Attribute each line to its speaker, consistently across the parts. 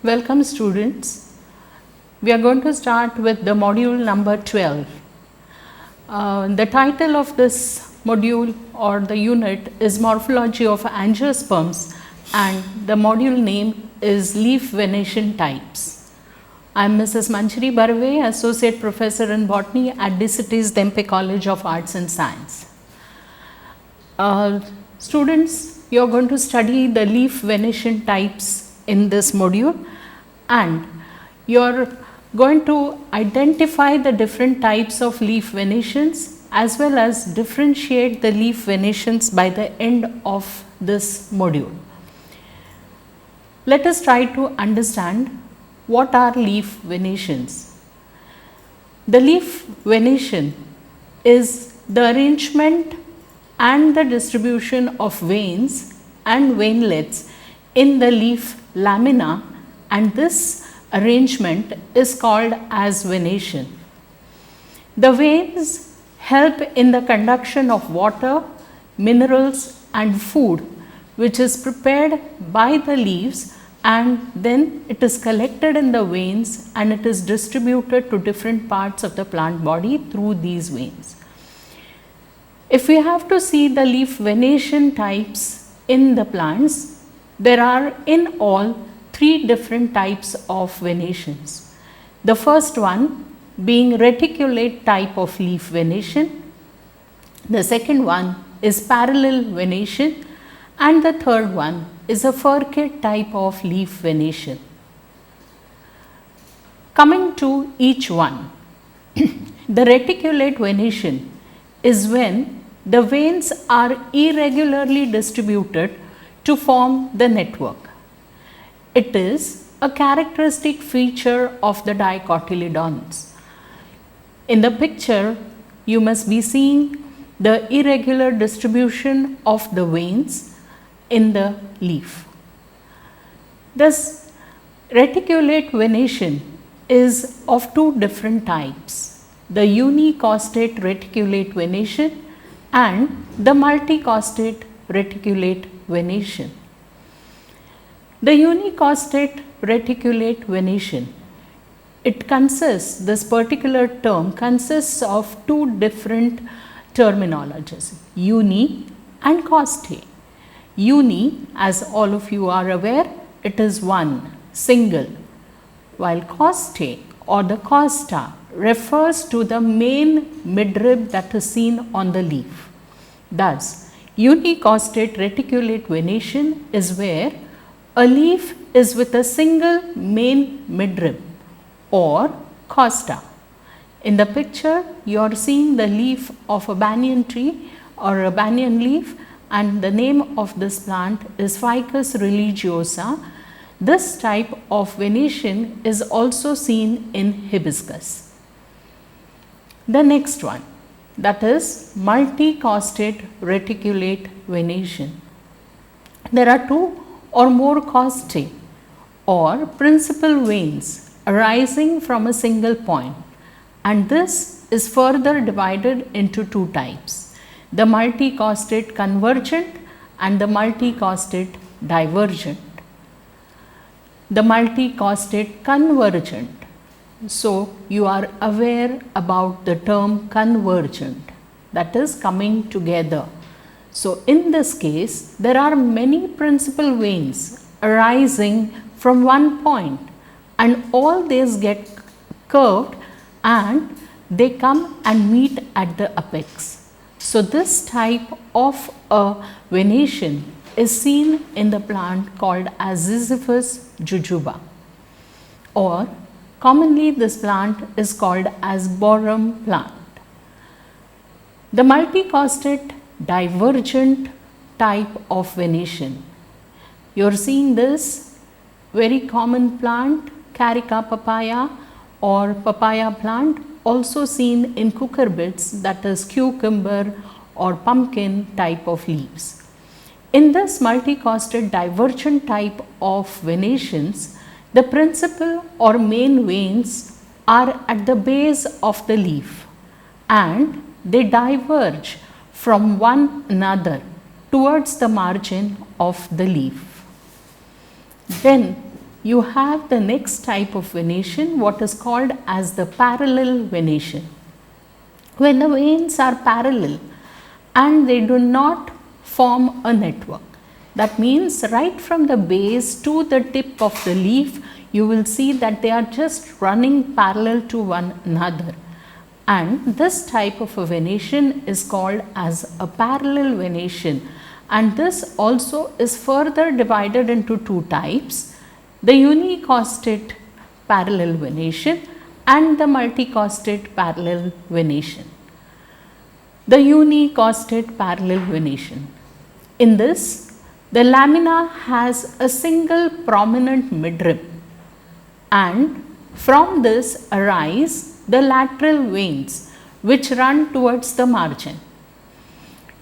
Speaker 1: Welcome students. We are going to start with the module number 12. The title of this module or the unit is Morphology of Angiosperms, and the module name is Leaf Venation Types. I am Mrs. Manjari Barve, Associate Professor in Botany at DCT's Dempe College of Arts and Science. Students, you are going to study the leaf venation types in this module, and you are going to identify the different types of leaf venations as well as differentiate the leaf venations by the end of this module. Let us try to understand what are leaf venations. The leaf venation is the arrangement and the distribution of veins and veinlets in the leaf lamina, and this arrangement is called as venation. The veins help in the conduction of water, minerals and food, which is prepared by the leaves, and then it is collected in the veins and it is distributed to different parts of the plant body through these veins. If we have to see the leaf venation types in the plants, there are in all 3 different types of venations. The first one being reticulate type of leaf venation, the second one is parallel venation, and the third one is a furcate type of leaf venation. Coming to each one, the reticulate venation is when the veins are irregularly distributed to form the network. It is a characteristic feature of the dicotyledons. In the picture, you must be seeing the irregular distribution of the veins in the leaf. This reticulate venation is of 2 different types, the unicostate reticulate venation and the multicostate reticulate venation. The unicostate reticulate venation, this particular term consists of 2 different terminologies, uni and coste. Uni, as all of you are aware, it is one, single, while coste or the costa refers to the main midrib that is seen on the leaf. Thus, unicostate reticulate venation is where a leaf is with a single main midrib or costa. In the picture, you are seeing the leaf of a banyan tree or a banyan leaf, and the name of this plant is Ficus religiosa. This type of venation is also seen in hibiscus. The next one, that is multicostate reticulate venation. There are 2 or more costae or principal veins arising from a single point, and this is further divided into 2 types, the multicostate convergent and the multicostate divergent. The multicostate convergent, so you are aware about the term convergent, that is coming together. So in this case, there are many principal veins arising from one point, and all these get curved and they come and meet at the apex. So this type of a venation is seen in the plant called as Ziziphus jujuba, or commonly this plant is called as borum plant. The multicostate divergent type of venation, you are seeing this very common plant, Carica papaya or papaya plant, also seen in cucurbits, that is cucumber or pumpkin type of leaves. In this multicostate divergent type of venations, the principal or main veins are at the base of the leaf and they diverge from one another towards the margin of the leaf. Then you have the next type of venation, what is called as the parallel venation. When the veins are parallel and they do not form a network, that means right from the base to the tip of the leaf, you will see that they are just running parallel to one another, and this type of a venation is called as a parallel venation, and this also is further divided into two types: the unicostate parallel venation and the multicostate parallel venation. The unicostate parallel venation. In this, the lamina has a single prominent midrib, and from this arise the lateral veins which run towards the margin.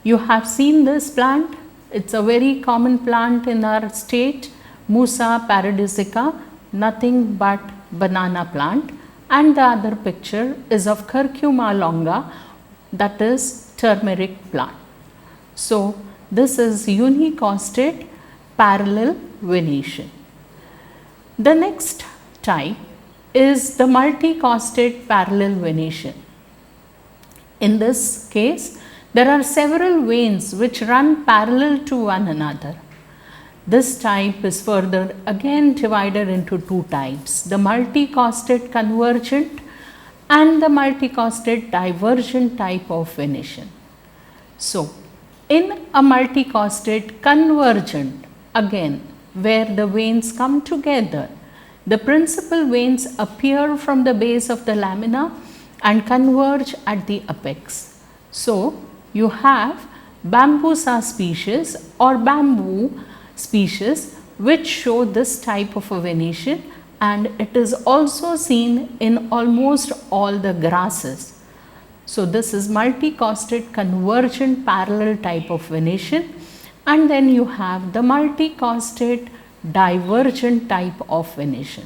Speaker 1: You have seen this plant, it is a very common plant in our state, Musa paradisiaca, nothing but banana plant, and the other picture is of Curcuma longa, that is turmeric plant. So, this is unicostate parallel venation. The next type is the multicostate parallel venation. In this case, there are several veins which run parallel to one another. This type is further again divided into two types: the multicostate convergent and the multicostate divergent type of venation. So, in a multicostate convergent, again where the veins come together, the principal veins appear from the base of the lamina and converge at the apex. So, you have Bambusa species or bamboo species which show this type of a venation, and it is also seen in almost all the grasses. So, this is multicostate convergent parallel type of venation, and then you have the multicostate divergent type of venation.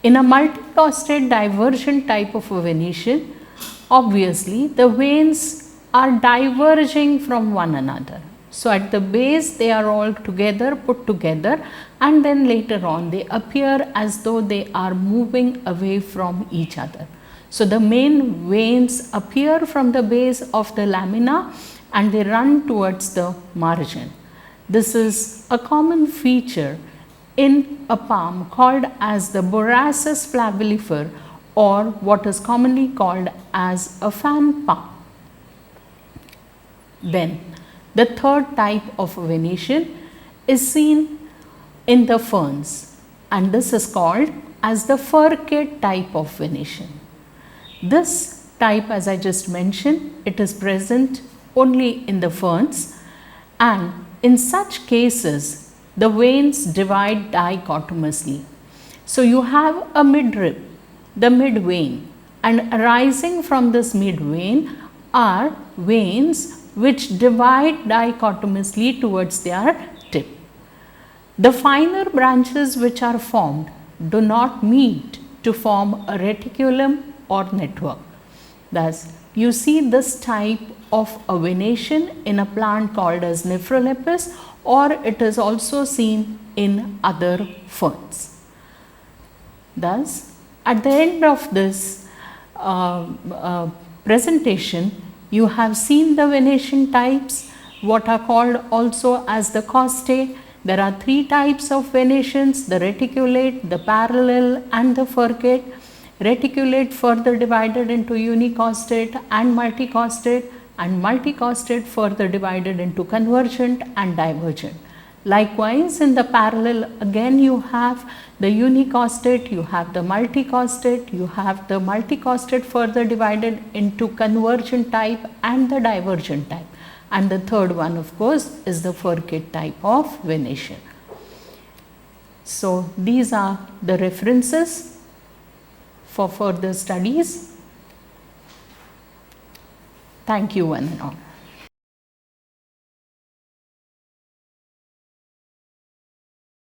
Speaker 1: In a multicostate divergent type of a venation, obviously the veins are diverging from one another. So, at the base they are all together, put together, and then later on they appear as though they are moving away from each other. So, the main veins appear from the base of the lamina and they run towards the margin. This is a common feature in a palm called as the Borassus flabilifer, or what is commonly called as a fan palm. Then, the third type of venation is seen in the ferns, and this is called as the furcate type of venation. This type, as I just mentioned, it is present only in the ferns, and in such cases the veins divide dichotomously. So, you have a midrib, the mid vein, and arising from this mid vein are veins which divide dichotomously towards their tip. The finer branches which are formed do not meet to form a reticulum or network. Thus, you see this type of a venation in a plant called as Nephrolepis, or it is also seen in other ferns. Thus, at the end of this presentation, you have seen the venation types, what are called also as the costae. There are three types of venations: the reticulate, the parallel, and the furcate. Reticulate further divided into unicostate and multicostate further divided into convergent and divergent. Likewise, in the parallel, again you have the unicostate, you have the multicostate, you have the multicostate further divided into convergent type and the divergent type, and the third one of course is the furcate type of venation. So, these are the references for further studies. Thank you one and all.